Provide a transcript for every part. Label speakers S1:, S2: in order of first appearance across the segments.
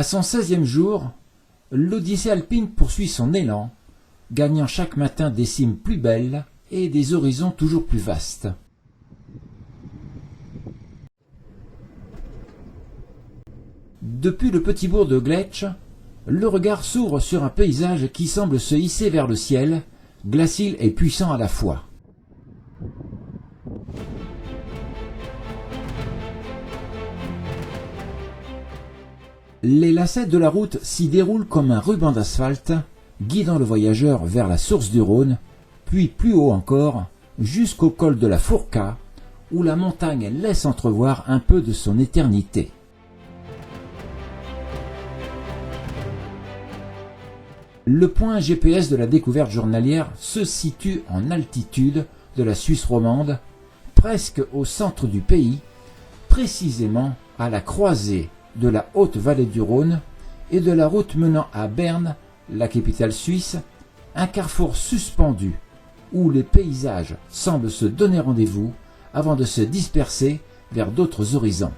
S1: À son 16e jour, l'Odyssée alpine poursuit son élan, gagnant chaque matin des cimes plus belles et des horizons toujours plus vastes. Depuis le petit bourg de Gletsch, le regard s'ouvre sur un paysage qui semble se hisser vers le ciel, glacial et puissant à la fois. Les lacets de la route s'y déroulent comme un ruban d'asphalte, guidant le voyageur vers la source du Rhône, puis plus haut encore, jusqu'au col de la Fourca, où la montagne laisse entrevoir un peu de son éternité. Le point GPS de la découverte journalière se situe en altitude de la Suisse romande, presque au centre du pays, précisément à la croisée de la haute vallée du Rhône et de la route menant à Berne, la capitale suisse, un carrefour suspendu où les paysages semblent se donner rendez-vous avant de se disperser vers d'autres horizons.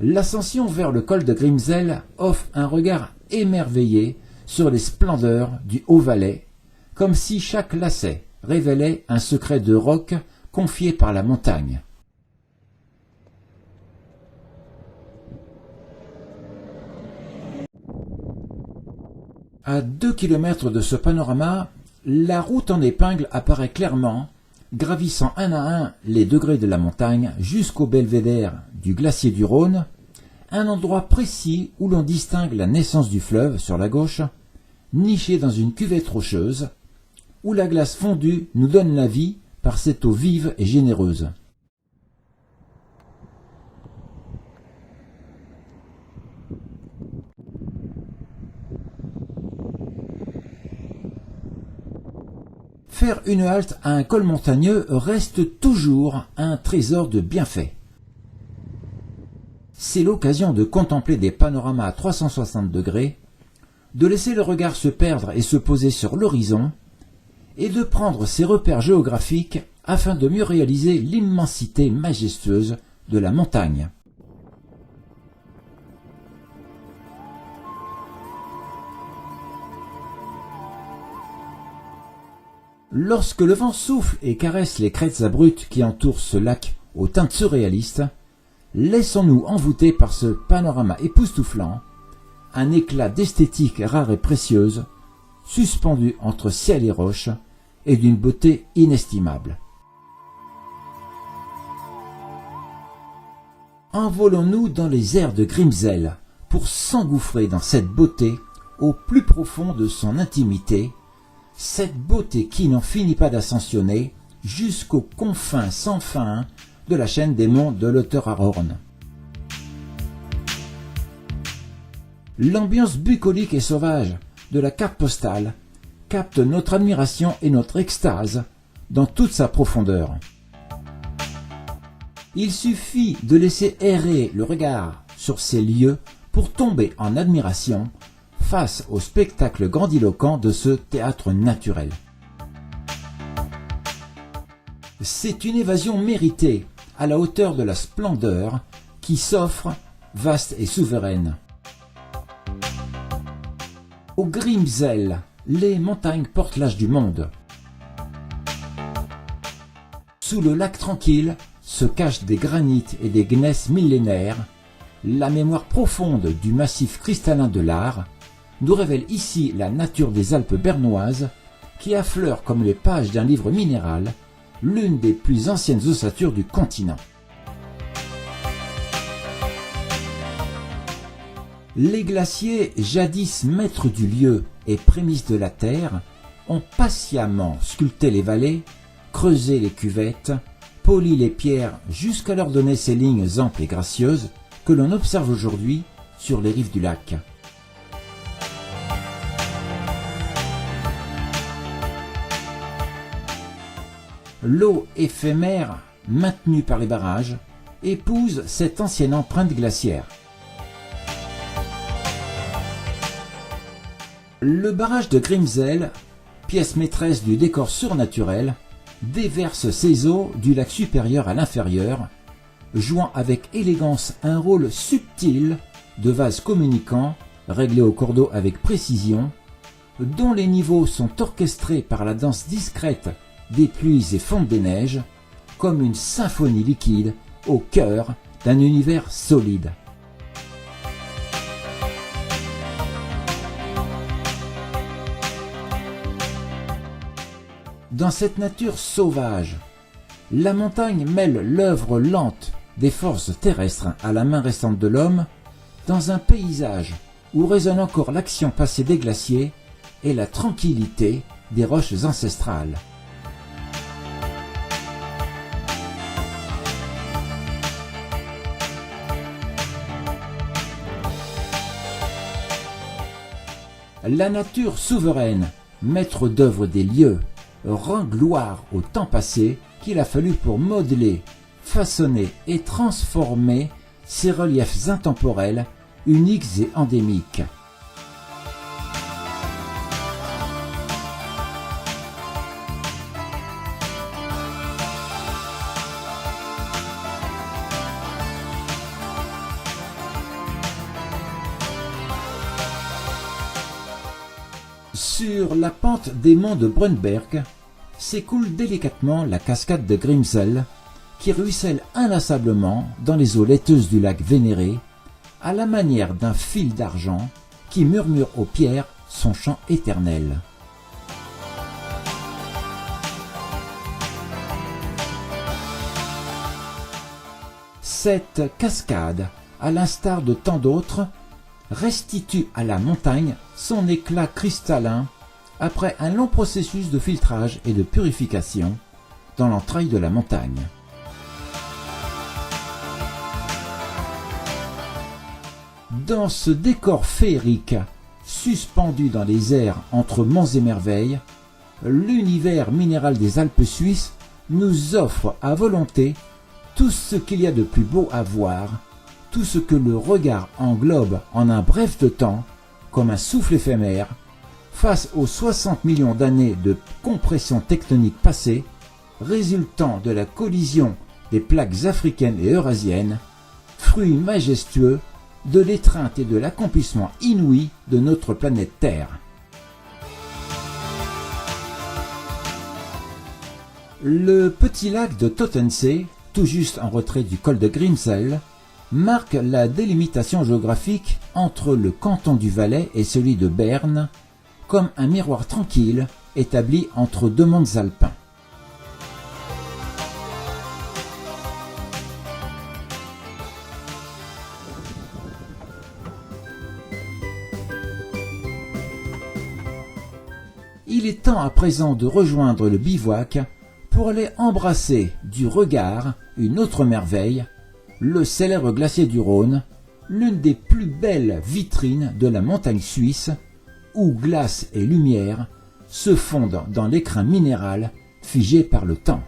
S1: L'ascension vers le col de Grimsel offre un regard émerveillé sur les splendeurs du Haut-Valais, comme si chaque lacet révélait un secret de roc confié par la montagne. À 2 kilomètres de ce panorama, la route en épingle apparaît clairement, gravissant un à un les degrés de la montagne jusqu'au belvédère du glacier du Rhône, un endroit précis où l'on distingue la naissance du fleuve sur la gauche, niché dans une cuvette rocheuse, où la glace fondue nous donne la vie par cette eau vive et généreuse. Faire une halte à un col montagneux reste toujours un trésor de bienfaits. C'est l'occasion de contempler des panoramas à 360 degrés, de laisser le regard se perdre et se poser sur l'horizon, et de prendre ses repères géographiques afin de mieux réaliser l'immensité majestueuse de la montagne. Lorsque le vent souffle et caresse les crêtes abruptes qui entourent ce lac aux teintes surréalistes, laissons-nous envoûter par ce panorama époustouflant, un éclat d'esthétique rare et précieuse, suspendu entre ciel et roche, et d'une beauté inestimable. Envolons-nous dans les airs de Grimsel pour s'engouffrer dans cette beauté au plus profond de son intimité, cette beauté qui n'en finit pas d'ascensionner jusqu'aux confins sans fin de la chaîne des monts de l'Otterhorn. L'ambiance bucolique et sauvage de la carte postale capte notre admiration et notre extase dans toute sa profondeur. Il suffit de laisser errer le regard sur ces lieux pour tomber en admiration face au spectacle grandiloquent de ce théâtre naturel. C'est une évasion méritée à la hauteur de la splendeur qui s'offre, vaste et souveraine. Au Grimsel, les montagnes portent l'âge du monde. Sous le lac tranquille se cachent des granites et des gneiss millénaires. La mémoire profonde du massif cristallin de l'Aar nous révèle ici la nature des Alpes bernoises qui affleurent comme les pages d'un livre minéral, l'une des plus anciennes ossatures du continent. Les glaciers, jadis maîtres du lieu et prémices de la terre, ont patiemment sculpté les vallées, creusé les cuvettes, poli les pierres jusqu'à leur donner ces lignes amples et gracieuses que l'on observe aujourd'hui sur les rives du lac. l'eau éphémère maintenue par les barrages épouse cette ancienne empreinte glaciaire. Le barrage de Grimsel, pièce maîtresse du décor surnaturel, déverse ses eaux du lac supérieur à l'inférieur, jouant avec élégance un rôle subtil de vase communicant réglé au cours d'eau avec précision, dont les niveaux sont orchestrés par la danse discrète des pluies et fontes des neiges, comme une symphonie liquide au cœur d'un univers solide. Dans cette nature sauvage, la montagne mêle l'œuvre lente des forces terrestres à la main restante de l'homme dans un paysage où résonne encore l'action passée des glaciers et la tranquillité des roches ancestrales. La nature souveraine, maître d'œuvre des lieux, rend gloire au temps passé qu'il a fallu pour modeler, façonner et transformer ces reliefs intemporels, uniques et endémiques. Sur la pente des monts de Brunberg s'écoule délicatement la cascade de Grimsel, qui ruisselle inlassablement dans les eaux laiteuses du lac Vénéré, à la manière d'un fil d'argent qui murmure aux pierres son chant éternel. Cette cascade, à l'instar de tant d'autres, restitue à la montagne son éclat cristallin après un long processus de filtrage et de purification dans l'entraille de la montagne. Dans ce décor féerique, suspendu dans les airs entre monts et merveilles, l'univers minéral des Alpes suisses nous offre à volonté tout ce qu'il y a de plus beau à voir, tout ce que le regard englobe en un bref de temps, comme un souffle éphémère, face aux 60 millions d'années de compression tectonique passée, résultant de la collision des plaques africaines et eurasiennes, fruit majestueux de l'étreinte et de l'accomplissement inouï de notre planète Terre. Le petit lac de Tottensee, tout juste en retrait du col de Grimsel, marque la délimitation géographique entre le canton du Valais et celui de Berne, comme un miroir tranquille établi entre deux monts alpins. Il est temps à présent de rejoindre le bivouac pour aller embrasser du regard une autre merveille, le célèbre glacier du Rhône, l'une des plus belles vitrines de la montagne suisse, où glace et lumière se fondent dans l'écrin minéral figé par le temps.